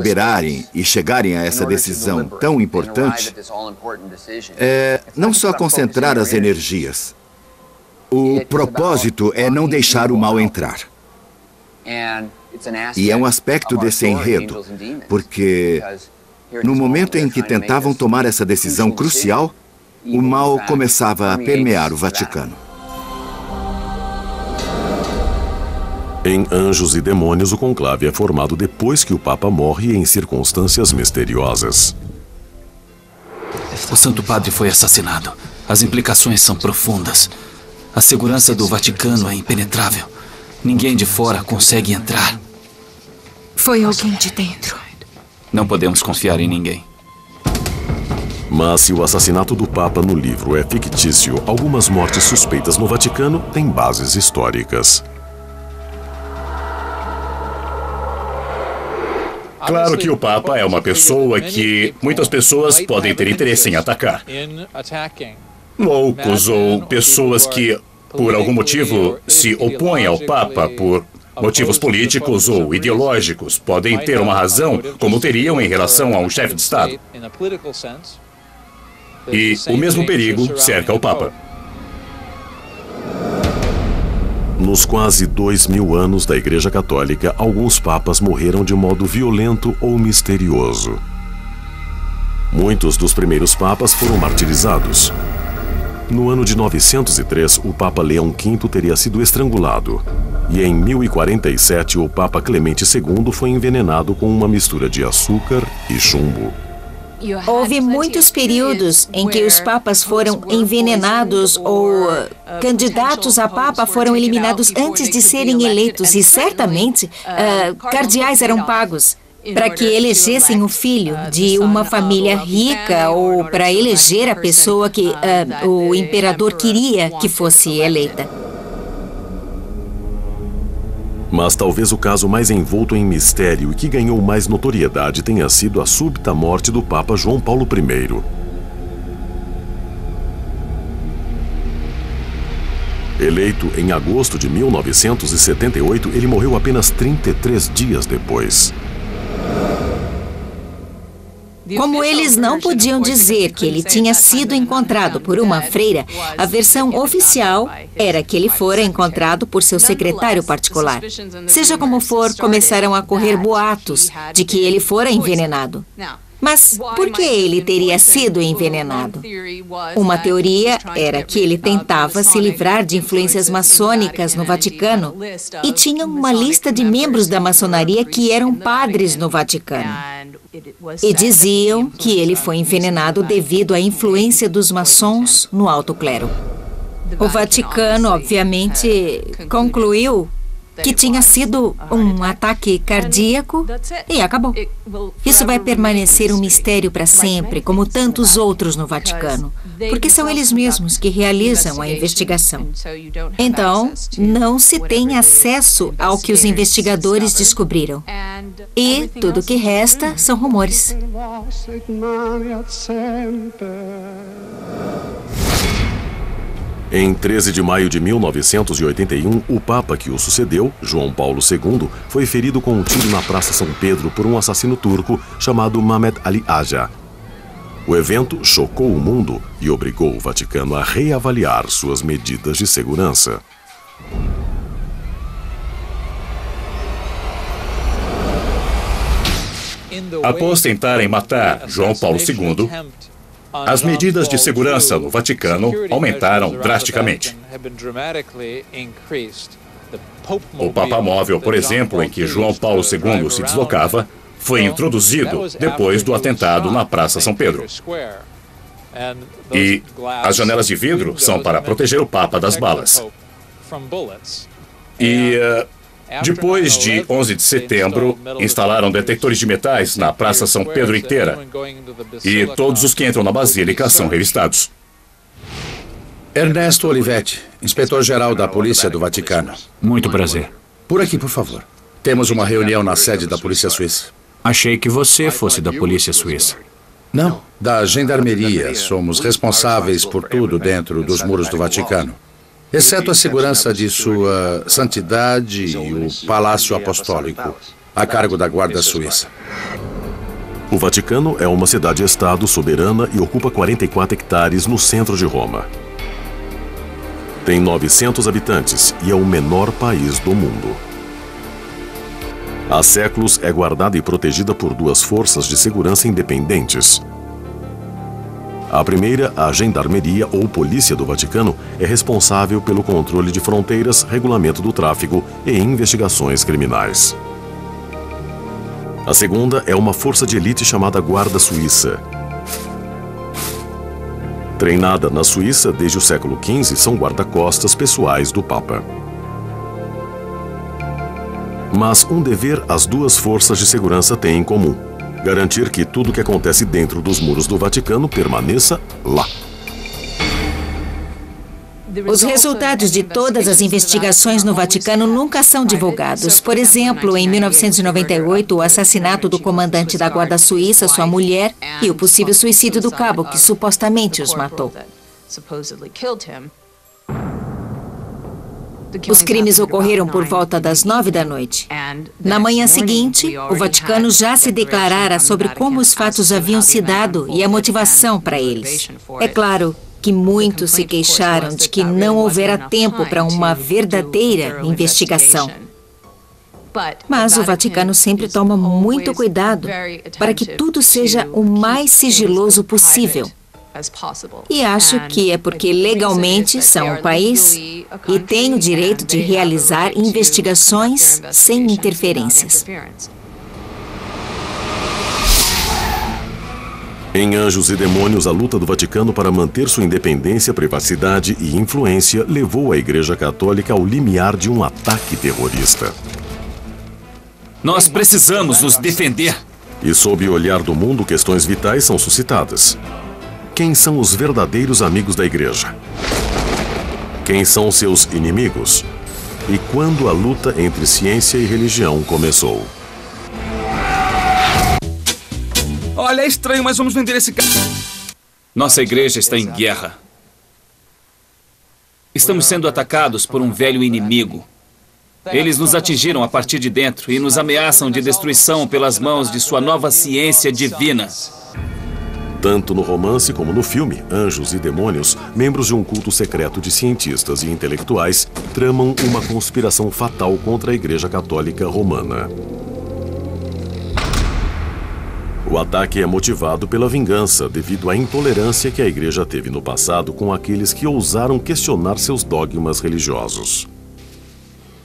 deliberarem e chegarem a essa decisão tão importante é não só concentrar as energias. O propósito é não deixar o mal entrar. E é um aspecto desse enredo, porque no momento em que tentavam tomar essa decisão crucial, o mal começava a permear o Vaticano. Em Anjos e Demônios, o conclave é formado depois que o Papa morre em circunstâncias misteriosas. O Santo Padre foi assassinado. As implicações são profundas. A segurança do Vaticano é impenetrável. Ninguém de fora consegue entrar. Foi alguém de dentro. Não podemos confiar em ninguém. Mas se o assassinato do Papa no livro é fictício, algumas mortes suspeitas no Vaticano têm bases históricas. Claro que o Papa é uma pessoa que muitas pessoas podem ter interesse em atacar. Loucos ou pessoas que, por algum motivo, se opõem ao Papa por motivos políticos ou ideológicos, podem ter uma razão, como teriam em relação a um chefe de Estado. E o mesmo perigo cerca o Papa. Nos quase 2000 anos da Igreja Católica, alguns papas morreram de modo violento ou misterioso. Muitos dos primeiros papas foram martirizados. No ano de 903, o Papa Leão V teria sido estrangulado. E em 1047, o Papa Clemente II foi envenenado com uma mistura de açúcar e chumbo. Houve muitos períodos em que os papas foram envenenados ou candidatos a papa foram eliminados antes de serem eleitos e certamente cardeais eram pagos para que elegessem o filho de uma família rica ou para eleger a pessoa que o imperador queria que fosse eleita. Mas talvez o caso mais envolto em mistério e que ganhou mais notoriedade tenha sido a súbita morte do Papa João Paulo I. Eleito em agosto de 1978, ele morreu apenas 33 dias depois. Como eles não podiam dizer que ele tinha sido encontrado por uma freira, a versão oficial era que ele fora encontrado por seu secretário particular. Seja como for, começaram a correr boatos de que ele fora envenenado. Mas por que ele teria sido envenenado? Uma teoria era que ele tentava se livrar de influências maçônicas no Vaticano e tinha uma lista de membros da maçonaria que eram padres no Vaticano. E diziam que ele foi envenenado devido à influência dos maçons no alto clero. O Vaticano, obviamente, concluiu que tinha sido um ataque cardíaco e acabou. Isso vai permanecer um mistério para sempre, como tantos outros no Vaticano, porque são eles mesmos que realizam a investigação. Então, não se tem acesso ao que os investigadores descobriram. E tudo o que resta são rumores. Em 13 de maio de 1981, o Papa que o sucedeu, João Paulo II, foi ferido com um tiro na Praça São Pedro por um assassino turco chamado Mehmet Ali Aja. O evento chocou o mundo e obrigou o Vaticano a reavaliar suas medidas de segurança. Após tentarem matar João Paulo II, as medidas de segurança no Vaticano aumentaram drasticamente. O Papa Móvel, por exemplo, em que João Paulo II se deslocava, foi introduzido depois do atentado na Praça São Pedro. E as janelas de vidro são para proteger o Papa das balas. E depois de 11 de setembro, instalaram detectores de metais na Praça São Pedro inteira. E todos os que entram na Basílica são revistados. Ernesto Olivetti, inspetor-geral da Polícia do Vaticano. Muito prazer. Por aqui, por favor. Temos uma reunião na sede da Polícia Suíça. Achei que você fosse da Polícia Suíça. Não, da Gendarmeria. Somos responsáveis por tudo dentro dos muros do Vaticano, exceto a segurança de Sua Santidade e o Palácio Apostólico, a cargo da Guarda Suíça. O Vaticano é uma cidade-estado soberana e ocupa 44 hectares no centro de Roma. Tem 900 habitantes e é o menor país do mundo. Há séculos é guardada e protegida por duas forças de segurança independentes. A primeira, a Gendarmeria ou Polícia do Vaticano, é responsável pelo controle de fronteiras, regulamento do tráfego e investigações criminais. A segunda é uma força de elite chamada Guarda Suíça. Treinada na Suíça desde o século XV, são guarda-costas pessoais do Papa. Mas um dever as duas forças de segurança têm em comum: garantir que tudo que acontece dentro dos muros do Vaticano permaneça lá. Os resultados de todas as investigações no Vaticano nunca são divulgados. Por exemplo, em 1998, o assassinato do comandante da Guarda Suíça, sua mulher, e o possível suicídio do cabo, que supostamente os matou. Os crimes ocorreram por volta das 9 da noite. Na manhã seguinte, o Vaticano já se declarara sobre como os fatos haviam se dado e a motivação para eles. É claro que muitos se queixaram de que não houvera tempo para uma verdadeira investigação. Mas o Vaticano sempre toma muito cuidado para que tudo seja o mais sigiloso possível. E acho que é porque legalmente são um país e têm o direito de realizar investigações sem interferências. Em Anjos e Demônios, a luta do Vaticano para manter sua independência, privacidade e influência levou a Igreja Católica ao limiar de um ataque terrorista. Nós precisamos nos defender. E sob o olhar do mundo, questões vitais são suscitadas. Quem são os verdadeiros amigos da Igreja? Quem são seus inimigos? E quando a luta entre ciência e religião começou? Olha, é estranho, mas vamos vender esse carro. Nossa igreja está em guerra. Estamos sendo atacados por um velho inimigo. Eles nos atingiram a partir de dentro e nos ameaçam de destruição pelas mãos de sua nova ciência divina. Tanto no romance como no filme Anjos e Demônios, membros de um culto secreto de cientistas e intelectuais tramam uma conspiração fatal contra a Igreja Católica Romana. O ataque é motivado pela vingança devido à intolerância que a Igreja teve no passado com aqueles que ousaram questionar seus dogmas religiosos.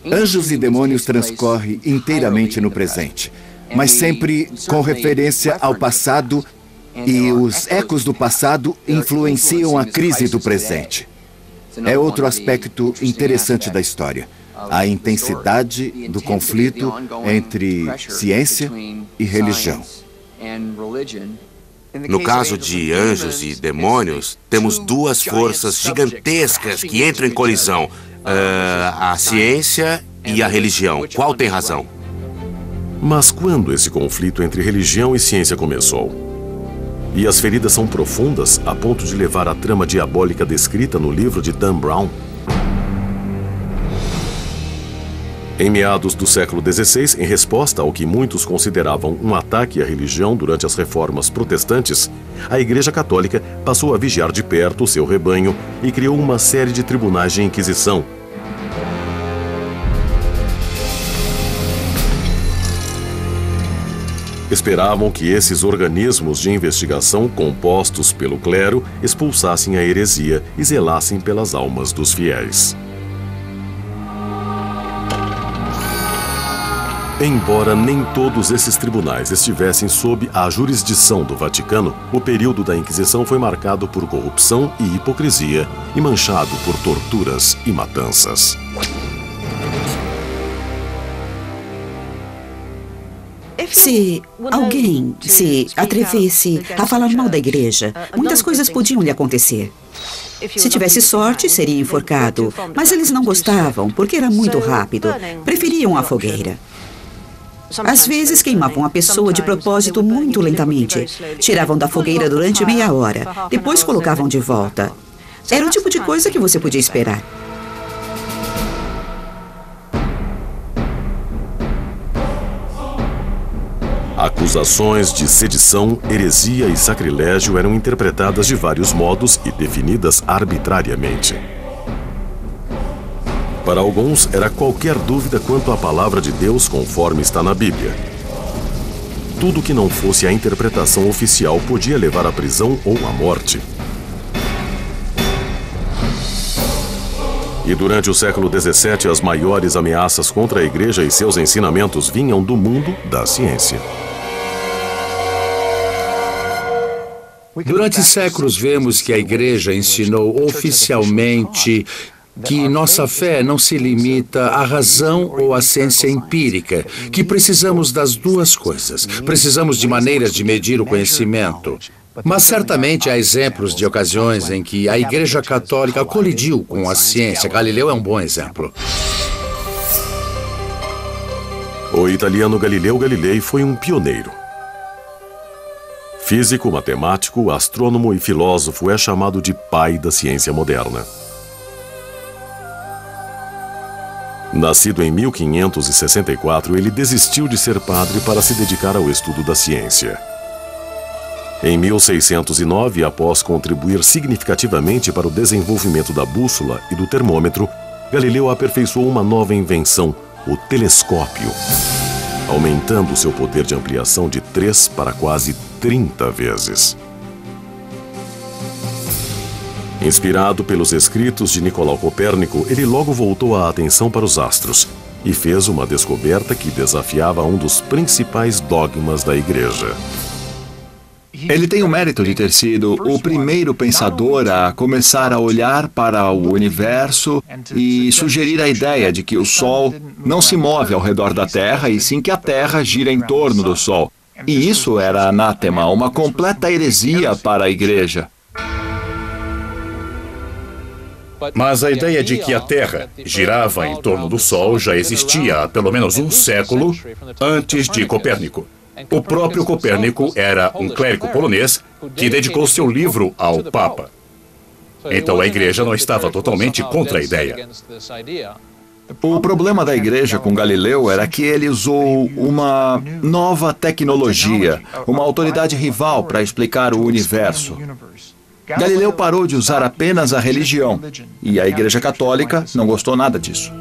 Anjos e Demônios transcorre inteiramente no presente, mas sempre com referência ao passado, e os ecos do passado influenciam a crise do presente. É outro aspecto interessante da história: a intensidade do conflito entre ciência e religião. No caso de Anjos e Demônios, temos duas forças gigantescas que entram em colisão: a ciência e a religião. Qual tem razão? Mas quando esse conflito entre religião e ciência começou? E as feridas são profundas a ponto de levar a trama diabólica descrita no livro de Dan Brown? Em meados do século XVI, em resposta ao que muitos consideravam um ataque à religião durante as reformas protestantes, a Igreja Católica passou a vigiar de perto o seu rebanho e criou uma série de tribunais de inquisição. Esperavam que esses organismos de investigação, compostos pelo clero, expulsassem a heresia e zelassem pelas almas dos fiéis. Embora nem todos esses tribunais estivessem sob a jurisdição do Vaticano, o período da Inquisição foi marcado por corrupção e hipocrisia e manchado por torturas e matanças. Se alguém se atrevesse a falar mal da igreja, muitas coisas podiam lhe acontecer. Se tivesse sorte, seria enforcado, mas eles não gostavam porque era muito rápido. Preferiam a fogueira. Às vezes queimavam a pessoa de propósito muito lentamente. Tiravam da fogueira durante meia hora, depois colocavam de volta. Era o tipo de coisa que você podia esperar. acusações de sedição, heresia e sacrilégio eram interpretadas de vários modos e definidas arbitrariamente. Para alguns, era qualquer dúvida quanto à palavra de Deus conforme está na Bíblia. Tudo que não fosse a interpretação oficial podia levar à prisão ou à morte. E durante o século XVII, as maiores ameaças contra a Igreja e seus ensinamentos vinham do mundo da ciência. Durante séculos, vemos que a Igreja ensinou oficialmente que nossa fé não se limita à razão ou à ciência empírica, que precisamos das duas coisas. Precisamos de maneiras de medir o conhecimento. Mas certamente há exemplos de ocasiões em que a Igreja Católica colidiu com a ciência. Galileu é um bom exemplo. O italiano Galileu Galilei foi um pioneiro. Físico, matemático, astrônomo e filósofo, é chamado de pai da ciência moderna. Nascido em 1564, ele desistiu de ser padre para se dedicar ao estudo da ciência. Em 1609, após contribuir significativamente para o desenvolvimento da bússola e do termômetro, Galileu aperfeiçoou uma nova invenção, o telescópio, aumentando seu poder de ampliação de 3 para quase 30 vezes. Inspirado pelos escritos de Nicolau Copérnico, ele logo voltou a atenção para os astros e fez uma descoberta que desafiava um dos principais dogmas da Igreja. Ele tem o mérito de ter sido o primeiro pensador a começar a olhar para o universo e sugerir a ideia de que o Sol não se move ao redor da Terra, e sim que a Terra gira em torno do Sol. E isso era anátema, uma completa heresia para a Igreja. Mas a ideia de que a Terra girava em torno do Sol já existia há pelo menos um século antes de Copérnico. O próprio Copérnico era um clérigo polonês que dedicou seu livro ao Papa. Então a Igreja não estava totalmente contra a ideia. O problema da Igreja com Galileu era que ele usou uma nova tecnologia, uma autoridade rival para explicar o universo. Galileu parou de usar apenas a religião, e a Igreja Católica não gostou nada disso.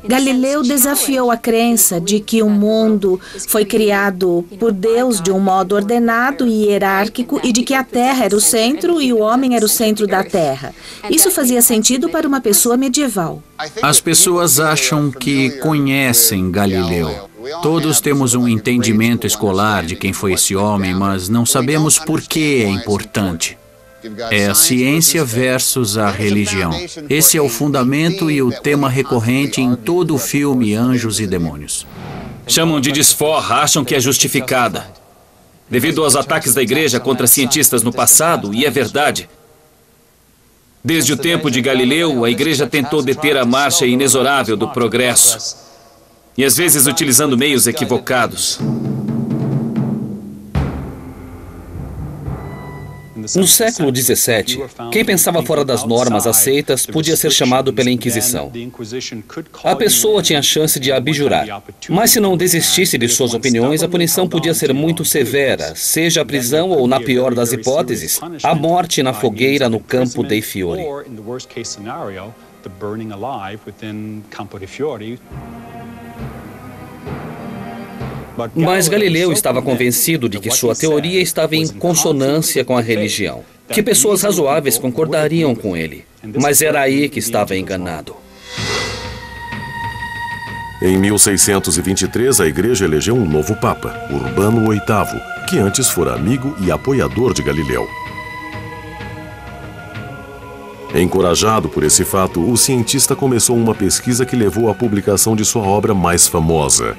Galileu desafiou a crença de que o mundo foi criado por Deus de um modo ordenado e hierárquico e de que a Terra era o centro e o homem era o centro da Terra. Isso fazia sentido para uma pessoa medieval. As pessoas acham que conhecem Galileu. Todos temos um entendimento escolar de quem foi esse homem, mas não sabemos por que é importante. É a ciência versus a religião. Esse é o fundamento e o tema recorrente em todo o filme Anjos e Demônios. Chamam de desforra, acham que é justificada. Devido aos ataques da Igreja contra cientistas no passado, e é verdade. Desde o tempo de Galileu, a Igreja tentou deter a marcha inexorável do progresso. E às vezes utilizando meios equivocados. No século XVII, quem pensava fora das normas aceitas podia ser chamado pela Inquisição. A pessoa tinha a chance de abjurar, mas se não desistisse de suas opiniões, a punição podia ser muito severa, seja a prisão ou, na pior das hipóteses, a morte na fogueira no Campo dei Fiori. Mas Galileu estava convencido de que sua teoria estava em consonância com a religião, que pessoas razoáveis concordariam com ele. Mas era aí que estava enganado. Em 1623, a Igreja elegeu um novo Papa, Urbano VIII, que antes fora amigo e apoiador de Galileu. Encorajado por esse fato, o cientista começou uma pesquisa que levou à publicação de sua obra mais famosa,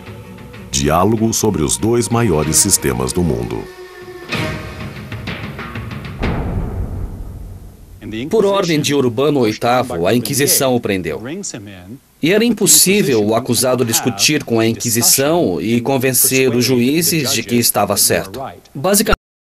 Diálogo sobre os dois maiores sistemas do mundo. Por ordem de Urbano VIII, a Inquisição o prendeu. E era impossível o acusado discutir com a Inquisição e convencer os juízes de que estava certo. Basicamente,